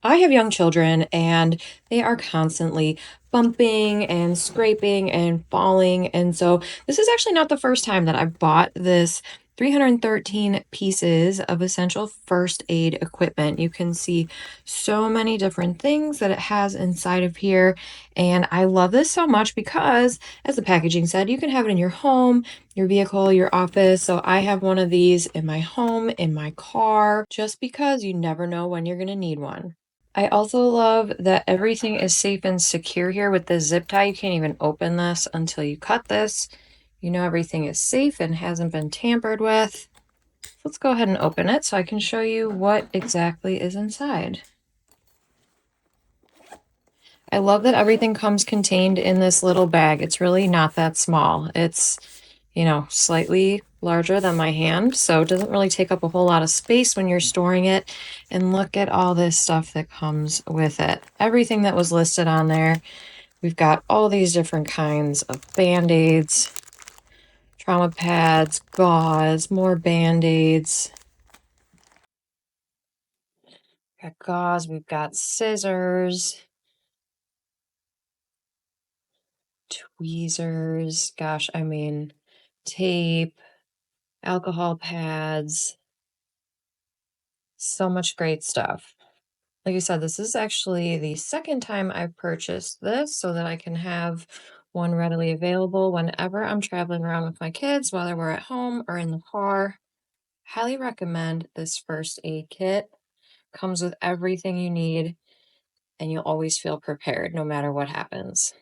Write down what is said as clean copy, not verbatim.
I have young children and they are constantly bumping and scraping and falling. And so this is actually not the first time that I've bought this 313 pieces of essential first aid equipment. You can see so many different things that it has inside of here. And I love this so much because, as the packaging said, you can have it in your home, your vehicle, your office. So I have one of these in my home, in my car, just because you never know when you're going to need one. I also love that everything is safe and secure here with the zip tie. You can't even open this until you cut this. You know everything is safe and hasn't been tampered with. Let's go ahead and open it so I can show you what exactly is inside. I love that everything comes contained in this little bag. It's really not that small. It's, slightly larger than my hand, so it doesn't really take up a whole lot of space when you're storing it. And look at all this stuff that comes with it. Everything that was listed on there. We've got all these different kinds of band-aids, trauma pads, gauze, more band-aids. We've got gauze, we've got scissors, tweezers, gosh, tape, alcohol pads, so much great stuff. Like I said, this is actually the second time I've purchased this so that I can have one readily available whenever I'm traveling around with my kids, whether we're at home or in the car. Highly recommend this first aid kit. Comes with everything you need, and you'll always feel prepared no matter what happens.